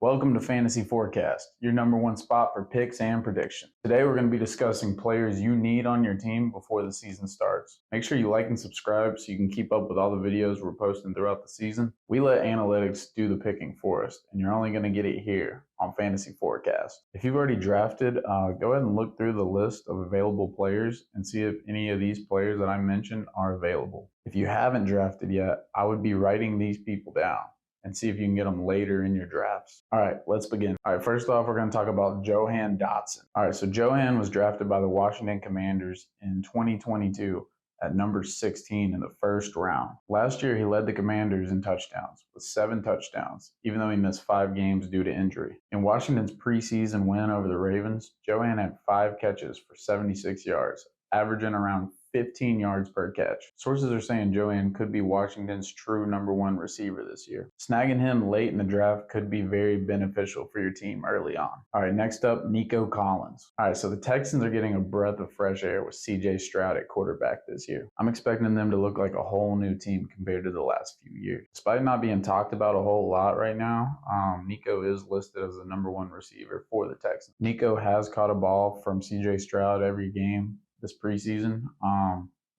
Welcome to Fantasy Forecast, your number one spot for picks and predictions. Today we're going to be discussing players you need on your team before the season starts. Make sure you like and subscribe so you can keep up with all the videos we're posting throughout the season. We let analytics do the picking for us, and you're only going to get it here on Fantasy Forecast. If you've already drafted, go ahead and look through the list of available players and see if any of these players that I mentioned are available. If you haven't drafted yet, I would be writing these people down and see if you can get them later in your drafts. All right, let's begin. All right, first off, we're going to talk about Jahan Dotson. All right, so Jahan was drafted by the Washington Commanders in 2022 at number 16 in the first round. Last year, he led the Commanders in touchdowns with 7 touchdowns, even though he missed 5 games due to injury. In Washington's preseason win over the Ravens, Jahan had 5 catches for 76 yards, averaging around 15 yards per catch. Sources are saying Jahan could be Washington's true number 1 receiver this year. Snagging him late in the draft could be very beneficial for your team early on. All right, next up, Nico Collins. All right, so the Texans are getting a breath of fresh air with CJ Stroud at quarterback this year. I'm expecting them to look like a whole new team compared to the last few years. Despite not being talked about a whole lot right now, Nico is listed as the number 1 receiver for the Texans. Nico has caught a ball from CJ Stroud every game this preseason.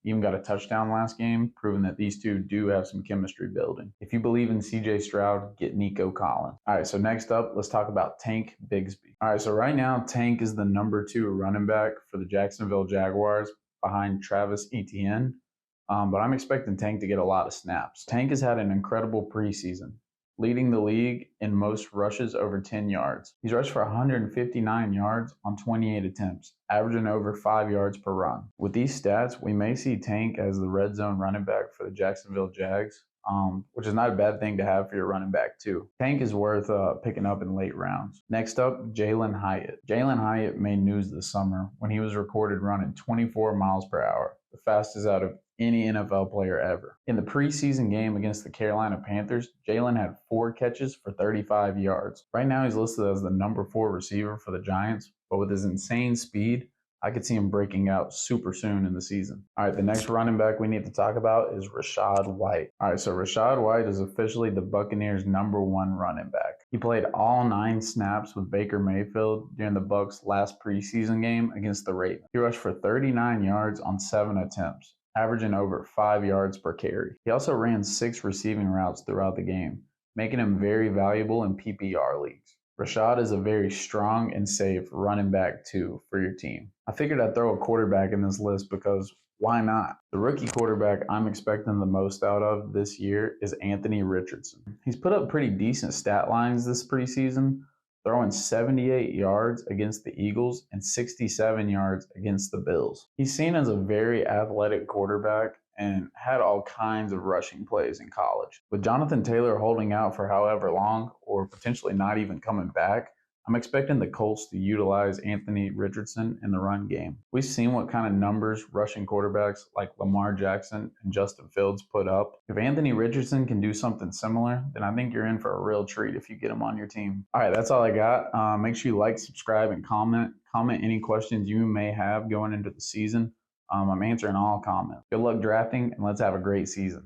Even got a touchdown last game, proving that these two do have some chemistry building. If you believe in CJ Stroud, get Nico Collins. All right, so next up, let's talk about Tank Bigsby. All right, so right now, Tank is the number 2 running back for the Jacksonville Jaguars behind Travis Etienne, but I'm expecting Tank to get a lot of snaps. Tank has had an incredible preseason, leading the league in most rushes over 10 yards. He's rushed for 159 yards on 28 attempts, averaging over 5 yards per run. With these stats, we may see Tank as the red zone running back for the Jacksonville Jags, which is not a bad thing to have for your running back too. Tank is worth picking up in late rounds. Next up, Jalen Hyatt. Jalen Hyatt made news this summer when he was recorded running 24 miles per hour, the fastest out of any NFL player ever. In the preseason game against the Carolina Panthers, Jalen had 4 catches for 35 yards. Right now, he's listed as the number 4 receiver for the Giants, but with his insane speed, I could see him breaking out super soon in the season. All right, the next running back we need to talk about is Rachaad White. All right, so Rachaad White is officially the Buccaneers' number 1 running back. He played all 9 snaps with Baker Mayfield during the Bucs' last preseason game against the Ravens. He rushed for 39 yards on 7 attempts, averaging over 5 yards per carry. He also ran 6 receiving routes throughout the game, making him very valuable in PPR leagues. Rachaad is a very strong and safe running back too for your team. I figured I'd throw a quarterback in this list because why not? The rookie quarterback I'm expecting the most out of this year is Anthony Richardson. He's put up pretty decent stat lines this preseason, throwing 78 yards against the Eagles and 67 yards against the Bills. He's seen as a very athletic quarterback and had all kinds of rushing plays in college. With Jonathan Taylor holding out for however long, or potentially not even coming back, I'm expecting the Colts to utilize Anthony Richardson in the run game. We've seen what kind of numbers rushing quarterbacks like Lamar Jackson and Justin Fields put up. If Anthony Richardson can do something similar, then I think you're in for a real treat if you get him on your team. All right, that's all I got. Make sure you like, subscribe, and comment. Comment any questions you may have going into the season. I'm answering all comments. Good luck drafting, and let's have a great season.